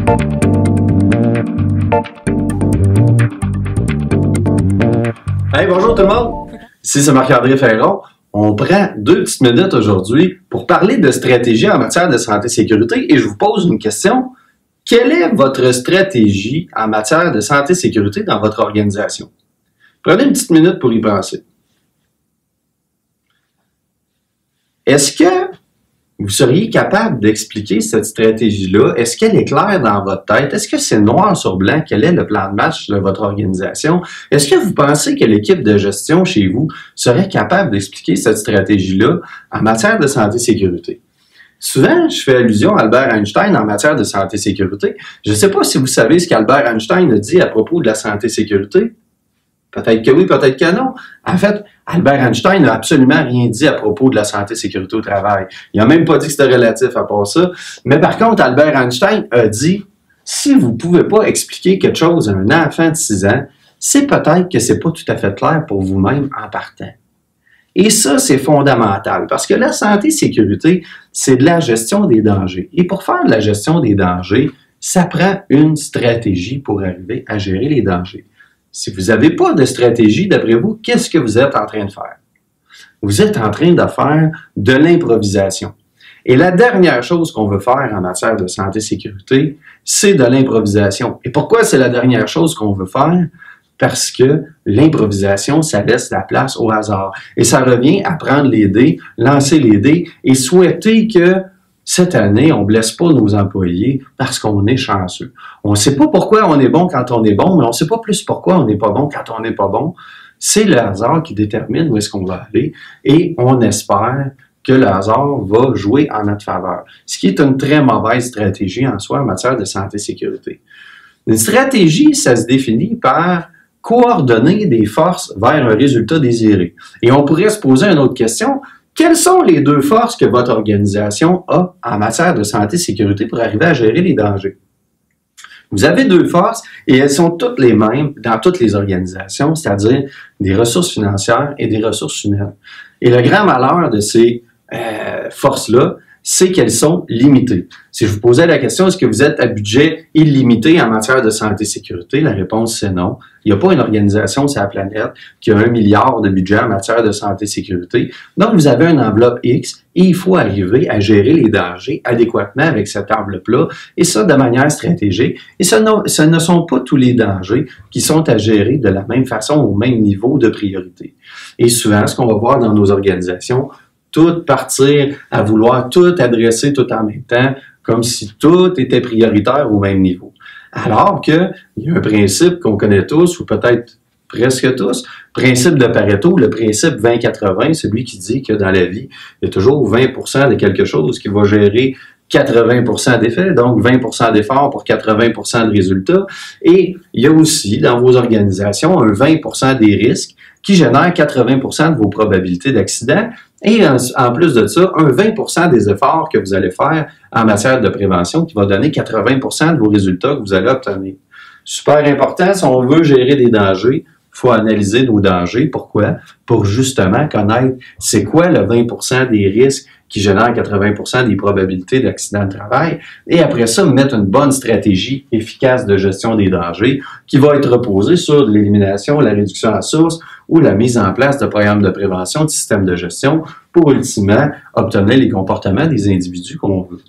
Hey, bonjour tout le monde! Ici, c'est Marc-André Ferron. On prend 2 petites minutes aujourd'hui pour parler de stratégie en matière de santé et sécurité et je vous pose une question. Quelle est votre stratégie en matière de santé et sécurité dans votre organisation? Prenez une petite minute pour y penser. Est-ce que vous seriez capable d'expliquer cette stratégie-là? Est-ce qu'elle est claire dans votre tête? Est-ce que c'est noir sur blanc? Quel est le plan de match de votre organisation? Est-ce que vous pensez que l'équipe de gestion chez vous serait capable d'expliquer cette stratégie-là en matière de santé et sécurité? Souvent, je fais allusion à Albert Einstein en matière de santé et sécurité. Je ne sais pas si vous savez ce qu'Albert Einstein a dit à propos de la santé et sécurité. Peut-être que oui, peut-être que non. En fait, Albert Einstein n'a absolument rien dit à propos de la santé et sécurité au travail. Il n'a même pas dit que c'était relatif à part ça. Mais par contre, Albert Einstein a dit, si vous ne pouvez pas expliquer quelque chose à un enfant de 6 ans, c'est peut-être que c'est pas tout à fait clair pour vous-même en partant. Et ça, c'est fondamental parce que la santé et sécurité, c'est de la gestion des dangers. Et pour faire de la gestion des dangers, ça prend une stratégie pour arriver à gérer les dangers. Si vous n'avez pas de stratégie, d'après vous, qu'est-ce que vous êtes en train de faire? Vous êtes en train de faire de l'improvisation. Et la dernière chose qu'on veut faire en matière de santé et sécurité, c'est de l'improvisation. Et pourquoi c'est la dernière chose qu'on veut faire? Parce que l'improvisation, ça laisse la place au hasard. Et ça revient à prendre les dés, lancer les dés et souhaiter que cette année, on ne blesse pas nos employés parce qu'on est chanceux. On ne sait pas pourquoi on est bon quand on est bon, mais on ne sait pas plus pourquoi on n'est pas bon quand on n'est pas bon. C'est le hasard qui détermine où est-ce qu'on va aller et on espère que le hasard va jouer en notre faveur. Ce qui est une très mauvaise stratégie en soi en matière de santé et sécurité. Une stratégie, ça se définit par coordonner des forces vers un résultat désiré. Et on pourrait se poser une autre question. Quelles sont les 2 forces que votre organisation a en matière de santé et sécurité pour arriver à gérer les dangers? Vous avez 2 forces et elles sont toutes les mêmes dans toutes les organisations, c'est-à-dire des ressources financières et des ressources humaines. Et le grand malheur de ces forces-là, c'est qu'elles sont limitées. Si je vous posais la question, est-ce que vous êtes à budget illimité en matière de santé et sécurité? La réponse, c'est non. Il n'y a pas une organisation sur la planète qui a 1 milliard de budget en matière de santé et sécurité. Donc, vous avez une enveloppe X et il faut arriver à gérer les dangers adéquatement avec cette enveloppe-là et ça de manière stratégique. Et ce ne sont pas tous les dangers qui sont à gérer de la même façon au même niveau de priorité. Et souvent, ce qu'on va voir dans nos organisations, tout partir à vouloir tout adresser tout en même temps, comme si tout était prioritaire au même niveau. Alors qu'il y a un principe qu'on connaît tous, ou peut-être presque tous, principe de Pareto, le principe 20-80, celui qui dit que dans la vie, il y a toujours 20% de quelque chose qui va gérer 80% d'effets, donc 20% d'efforts pour 80% de résultats. Et il y a aussi dans vos organisations un 20% des risques qui génèrent 80% de vos probabilités d'accident. Et en plus de ça, un 20% des efforts que vous allez faire en matière de prévention qui va donner 80% de vos résultats que vous allez obtenir. Super important, si on veut gérer des dangers, il faut analyser nos dangers. Pourquoi? Pour justement connaître c'est quoi le 20% des risques qui génèrent 80% des probabilités d'accident de travail. Et après ça, mettre une bonne stratégie efficace de gestion des dangers qui va être reposée sur l'élimination, la réduction à source ou la mise en place de programmes de prévention, de systèmes de gestion pour ultimement obtenir les comportements des individus qu'on veut.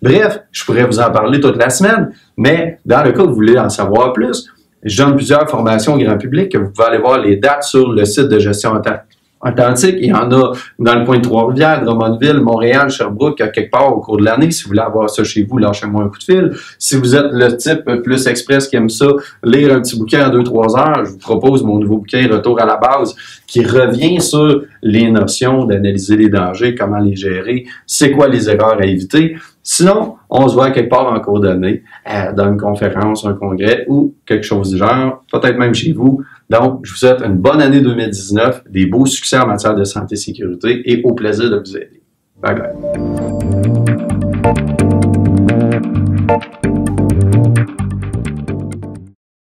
Bref, je pourrais vous en parler toute la semaine, mais dans le cas où vous voulez en savoir plus, je donne plusieurs formations au grand public que vous pouvez aller voir les dates sur le site de gestion authentique. Il y en a dans le coin de Trois-Rivières, Drummondville, Montréal, Sherbrooke, quelque part au cours de l'année. Si vous voulez avoir ça chez vous, lâchez-moi un coup de fil. Si vous êtes le type plus express qui aime ça, lire un petit bouquin en 2-3 heures, je vous propose mon nouveau bouquin Retour à la base qui revient sur les notions d'analyser les dangers, comment les gérer, c'est quoi les erreurs à éviter. Sinon, on se voit quelque part en cours d'année, dans une conférence, un congrès ou quelque chose du genre, peut-être même chez vous. Donc, je vous souhaite une bonne année 2019, des beaux succès en matière de santé et sécurité et au plaisir de vous aider. Bye bye.